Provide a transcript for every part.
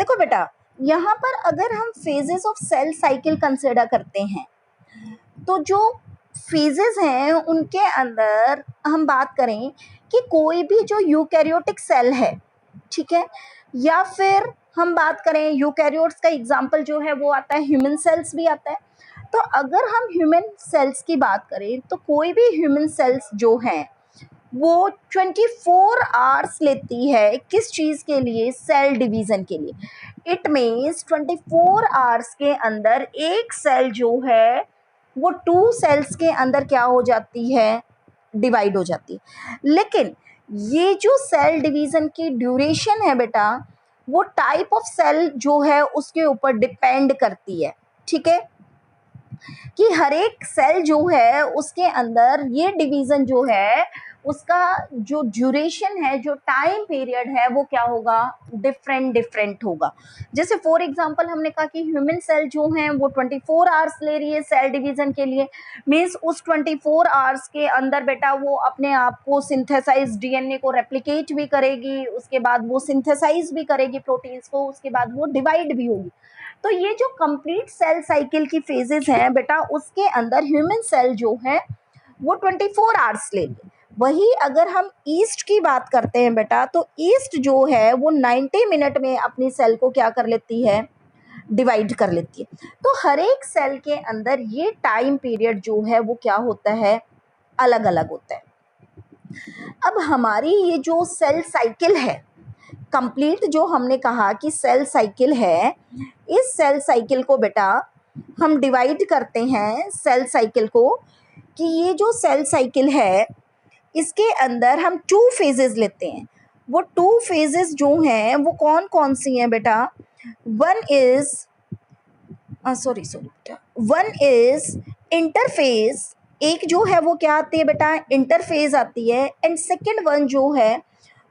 देखो बेटा, यहाँ पर अगर हम phases of cell cycle consider करते हैं तो जो फेजेस हैं उनके अंदर हम बात करें कि कोई भी जो यूकैरियोटिक सेल है, ठीक है, या फिर हम बात करें यूकैरियोट्स का एग्जांपल जो है वो आता है ह्यूमन सेल्स भी आता है। तो अगर हम ह्यूमन सेल्स की बात करें तो कोई भी ह्यूमन सेल्स जो हैं वो 24 आवर्स लेती है किस चीज़ के लिए, सेल डिवीज़न के लिए। इट मीन्स 24 आवर्स के अंदर एक सेल जो है वो 2 सेल्स के अंदर क्या हो जाती है, डिवाइड हो जाती है। लेकिन ये जो सेल डिवीज़न की ड्यूरेशन है बेटा, वो टाइप ऑफ सेल जो है उसके ऊपर डिपेंड करती है, ठीक है, कि हर एक सेल जो है उसके अंदर ये डिवीज़न जो है उसका जो ड्यूरेशन है, जो टाइम पीरियड है वो क्या होगा, डिफरेंट होगा। जैसे फॉर एग्जांपल हमने कहा कि ह्यूमन सेल जो हैं वो 24 आवर्स ले रही है सेल डिवीज़न के लिए, मीन्स उस 24 आवर्स के अंदर बेटा वो अपने आप को सिंथेसाइज डीएनए को रेप्लिकेट भी करेगी, उसके बाद वो सिंथेसाइज भी करेगी प्रोटीन्स को, उसके बाद वो डिवाइड भी होगी। तो ये जो कंप्लीट सेल साइकिल की फेजेस हैं बेटा, उसके अंदर ह्यूमन सेल जो है वो 24 आवर्स लेंगे। वही अगर हम ईस्ट की बात करते हैं बेटा, तो ईस्ट जो है वो 90 मिनट में अपनी सेल को क्या कर लेती है, डिवाइड कर लेती है। तो हर एक सेल के अंदर ये टाइम पीरियड जो है वो क्या होता है, अलग अलग होता है। अब हमारी ये जो सेल साइकिल है कंप्लीट, जो हमने कहा कि सेल साइकिल है, इस सेल साइकिल को बेटा हम डिवाइड करते हैं सेल साइकिल को, कि ये जो सेल साइकिल है इसके अंदर हम 2 फेजेस लेते हैं। वो 2 फेजेस जो हैं वो कौन कौन सी हैं बेटा, वन इज इंटरफेज, एक जो है वो क्या आती है बेटा, इंटरफेज आती है, एंड सेकेंड वन जो है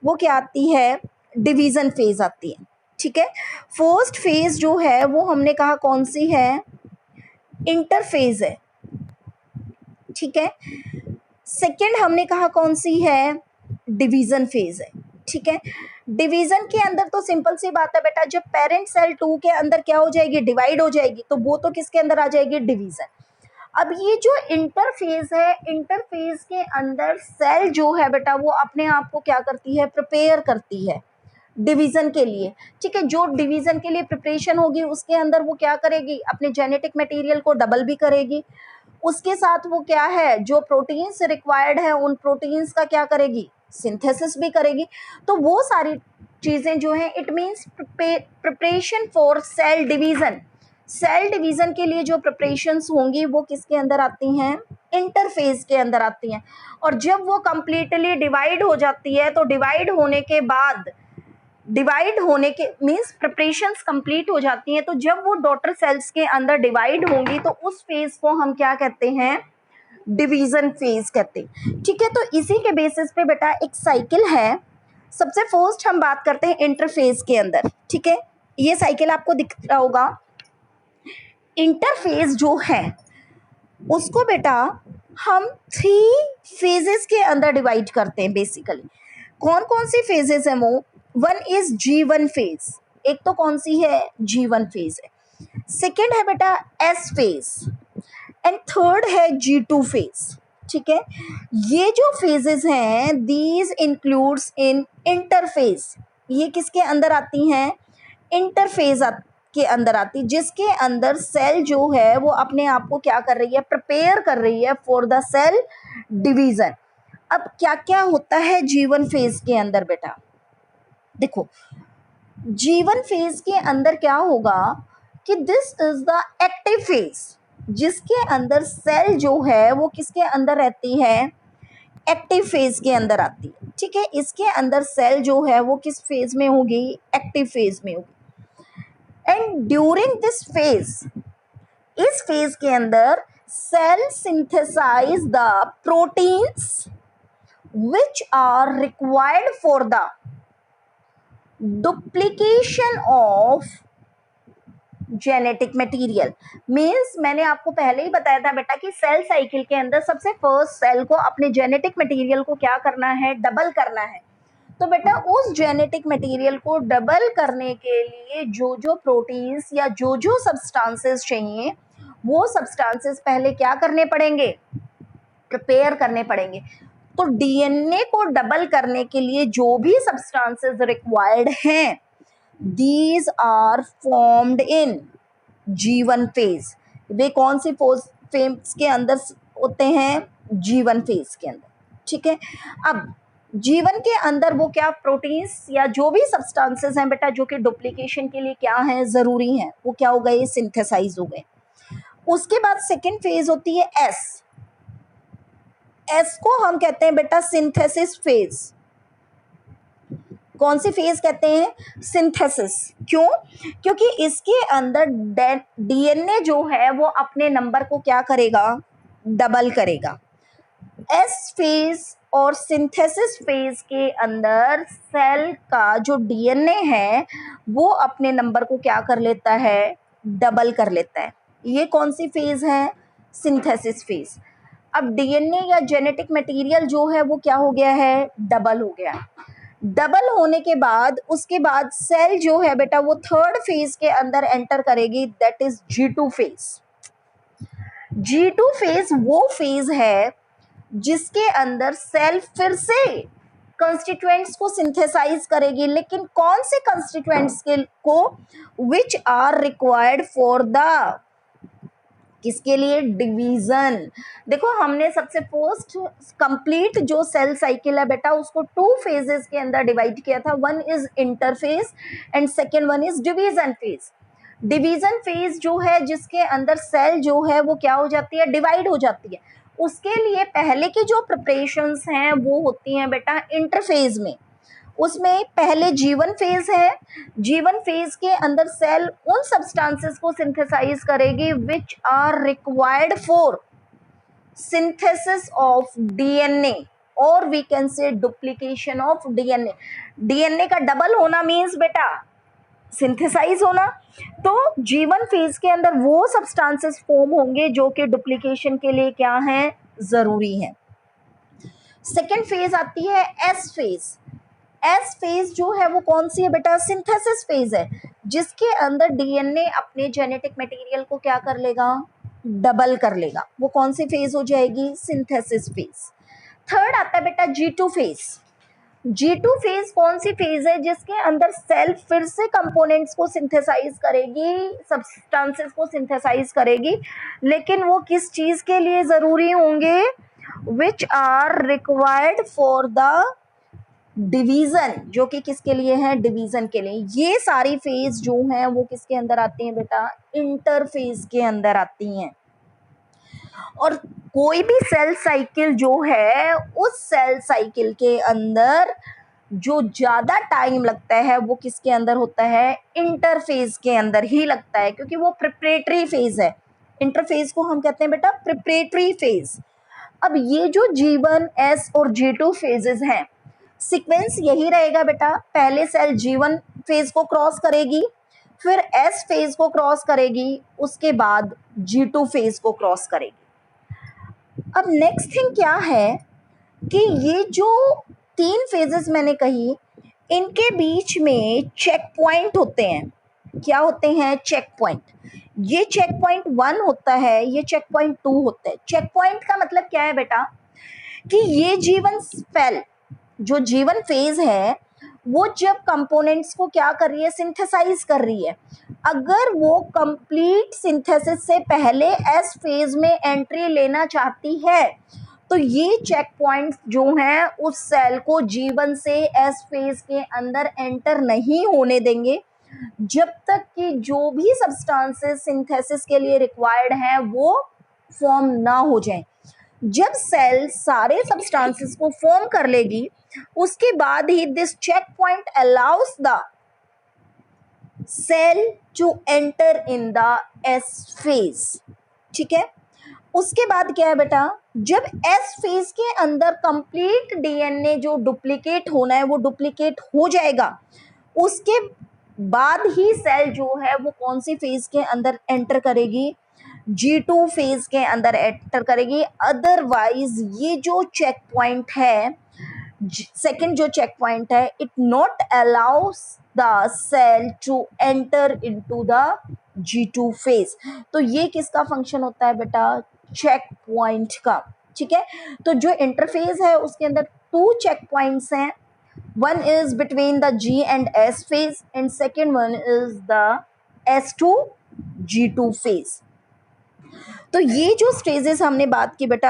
वो क्या आती है, डिवीज़न फेज आती है, ठीक है। फर्स्ट फेज जो है वो हमने कहा कौन सी है, इंटरफेज है, ठीक है। सेकेंड हमने कहा कौन सी है, डिवीज़न फेज है, ठीक है। डिवीज़न के अंदर तो सिंपल सी बात है बेटा, जब पेरेंट सेल 2 के अंदर क्या हो जाएगी, डिवाइड हो जाएगी, तो वो तो किसके अंदर आ जाएगी, डिवीज़न। अब ये जो इंटरफेज है, इंटरफेज के अंदर सेल जो है बेटा वो अपने आप को क्या करती है, प्रिपेयर करती है डिवीज़न के लिए, ठीक है। जो डिवीज़न के लिए प्रिपरेशन होगी उसके अंदर वो क्या करेगी, अपने जेनेटिक मटेरियल को डबल भी करेगी, उसके साथ वो क्या है, जो प्रोटीन्स रिक्वायर्ड है उन प्रोटीन्स का क्या करेगी, सिंथेसिस भी करेगी। तो वो सारी चीज़ें जो हैं, it means preparation for cell division. Cell division के लिए जो प्रिपरेशंस होंगी वो किसके अंदर आती हैं, इंटरफेज के अंदर आती हैं। और जब वो कंप्लीटली डिवाइड हो जाती है, तो डिवाइड होने के बाद, डिवाइड होने के मीन्स प्रिपरेशंस कंप्लीट हो जाती हैं, तो जब वो डॉटर सेल्स के अंदर डिवाइड होंगी तो उस फेज को हम क्या कहते हैं, डिवीज़न फेज कहते हैं, ठीक है। तो इसी के बेसिस पे बेटा एक साइकिल है। सबसे फर्स्ट हम बात करते हैं इंटरफेज के अंदर, ठीक है। ये साइकिल आपको दिख रहा होगा। इंटरफेज जो है उसको बेटा हम 3 फेजेस के अंदर डिवाइड करते हैं बेसिकली। कौन कौन सी फेजेस है वो, वन इज G1 फेज, एक तो कौन सी है, G1 फेज है, सेकेंड है बेटा S फेज, एंड थर्ड है G2 फेज, ठीक है। ये जो फेजेस हैं दीज इंक्लूड्स इन इंटरफेज, ये किसके अंदर आती हैं, इंटरफेज के अंदर आती, जिसके अंदर सेल जो है वो अपने आप को क्या कर रही है, प्रिपेयर कर रही है फॉर द सेल डिवीज़न। अब क्या क्या होता है G1 फेज के अंदर बेटा, देखो G1 फेज के अंदर क्या होगा कि this is the active phase, जिसके अंदर सेल जो है वो किसके अंदर रहती है, एक्टिव फेज के अंदर आती है, ठीक है। इसके अंदर सेल जो है वो किस फेज में होगी, एक्टिव फेज में होगी। एंड ड्यूरिंग दिस फेज, इस फेज के अंदर cell synthesise the proteins which are required for the duplication of genetic material. Means मैंने आपको पहले ही बताया था बेटा कि सेल साइकिल के अंदर सबसे फर्स्ट सेल को अपने जेनेटिक मटेरियल को क्या करना है, डबल करना है। तो बेटा उस जेनेटिक मटेरियल को डबल करने के लिए जो जो प्रोटीन्स या जो जो सब्सटेंसेस चाहिए वो सब्सटेंसेस पहले क्या करने पड़ेंगे, प्रिपेयर करने पड़ेंगे। तो डीएनए को डबल करने के लिए जो भी सब्सटेंसेस रिक्वायर्ड हैं, these are formed in G1 phase. वे कौन सी फेज के अंदर होते हैं, G1 फेज के अंदर, ठीक है। अब G1 के अंदर वो क्या प्रोटीन्स या जो भी सब्सटेंसेस हैं बेटा जो कि डुप्लीकेशन के लिए क्या है, जरूरी हैं, वो क्या हो गए, सिंथेसाइज हो गए। उसके बाद सेकेंड फेज होती है एस को हम कहते हैं बेटा सिंथेसिस फेज। कौन सी फेज कहते हैं, सिंथेसिस। क्यों, क्योंकि इसके अंदर डीएनए जो है वो अपने नंबर को क्या करेगा, डबल करेगा। एस फेज और सिंथेसिस फेज के अंदर सेल का जो डीएनए है वो अपने नंबर को क्या कर लेता है, डबल कर लेता है। ये कौन सी फेज है, सिंथेसिस फेज। अब डीएनए या जेनेटिक मटेरियल जो है वो क्या हो गया है, डबल हो गया। डबल होने के बाद उसके बाद सेल जो है बेटा वो थर्ड फेज के अंदर एंटर करेगी, that is G2 phase. G2 phase वो फेज है जिसके अंदर सेल फिर से कंस्टिट्यूएंट्स को सिंथेसाइज करेगी, लेकिन कौन से कंस्टिट्यूएंट्स को, which are required for the, किसके लिए, डिवीजन। देखो हमने सबसे फर्स्ट कंप्लीट जो सेल साइकिल है बेटा उसको 2 फेजेस के अंदर डिवाइड किया था, one is interphase and second one is division phase. Division phase जो है जिसके अंदर सेल जो है वो क्या हो जाती है, डिवाइड हो जाती है। उसके लिए पहले की जो प्रिपरेशंस हैं वो होती हैं बेटा इंटरफेज में। उसमें पहले G1 फेज है, G1 फेज के अंदर सेल उन सब्सटेंसेस को सिंथेसाइज करेगी which are required for synthesis of DNA और we can say duplication of DNA. DNA का डबल होना मीन्स बेटा सिंथेसाइज होना। तो G1 फेज के अंदर वो सब्सटेंसेस फॉर्म होंगे जो कि डुप्लीकेशन के लिए क्या है, जरूरी है। सेकेंड फेज आती है एस फेज। एस फेज जो है वो कौन सी है बेटा, सिंथेसिस फेज है, जिसके अंदर डीएनए अपने जेनेटिक मटेरियल को क्या कर लेगा, डबल कर लेगा। वो कौन सी फेज हो जाएगी, सिंथेसिस फेज। थर्ड आता है बेटा G2 फेज। G2 फेज कौन सी फेज है, जिसके अंदर सेल फिर से कंपोनेंट्स को सिंथेसाइज करेगी, सब्सटेंसेस को सिंथेसाइज करेगी, लेकिन वो किस चीज के लिए जरूरी होंगे, which are required for the division, जो कि किसके लिए है, डिवीजन के लिए। ये सारी फेज जो हैं वो किसके अंदर आती हैं बेटा, इंटरफेज के अंदर आती हैं। और कोई भी सेल साइकिल जो है उस सेल साइकिल के अंदर जो ज्यादा टाइम लगता है वो किसके अंदर होता है, इंटरफेज के अंदर ही लगता है, क्योंकि वो प्रिपरेटरी फेज है। इंटरफेज को हम कहते हैं बेटा प्रिपरेटरी फेज। अब ये जो G1, S और G2 फेजेस हैं, सीक्वेंस यही रहेगा बेटा, पहले सेल G1 फेज को क्रॉस करेगी, फिर S फेज को क्रॉस करेगी, उसके बाद G2 फेज को क्रॉस करेगी। अब नेक्स्ट थिंग क्या है कि ये जो 3 फेजेस मैंने कही, इनके बीच में चेक पॉइंट होते हैं। क्या होते हैं, चेक पॉइंट। ये चेक पॉइंट 1 होता है, ये चेक पॉइंट 2 होता है। चेक पॉइंट का मतलब क्या है बेटा, कि ये G1 सेल, जो G1 फेज है वो जब कंपोनेंट्स को क्या कर रही है, सिंथेसाइज कर रही है, अगर वो कंप्लीट सिंथेसिस से पहले एस फेज में एंट्री लेना चाहती है तो ये चेक पॉइंट्स जो हैं उस सेल को G1 से एस फेज के अंदर एंटर नहीं होने देंगे जब तक कि जो भी सब्सटेंसेस सिंथेसिस के लिए रिक्वायर्ड हैं वो फॉर्म ना हो जाए। जब सेल सारे सब्सटेंसेस को फॉर्म कर लेगी उसके बाद ही this check point allows the cell to enter in the S phase. ठीक है, उसके बाद क्या है बेटा, जब एस फेज के अंदर कंप्लीट डीएनए जो डुप्लीकेट होना है वो डुप्लीकेट हो जाएगा, उसके बाद ही सेल जो है वो कौन सी फेज के अंदर एंटर करेगी, G2 फेज के अंदर एंटर करेगी। अदरवाइज ये जो चेक पॉइंट है सेकेंड जो चेक पॉइंट है, it not allows the cell to enter into the G2 phase. तो ये किसका फंक्शन होता है बेटा? चेक पॉइंट का। ठीक है, तो जो इंटरफेस है उसके अंदर टू चेक पॉइंट्स हैं, one is between the G and S phase and second one is the S to G2 phase। तो ये जो स्टेजेस हमने बात की बेटा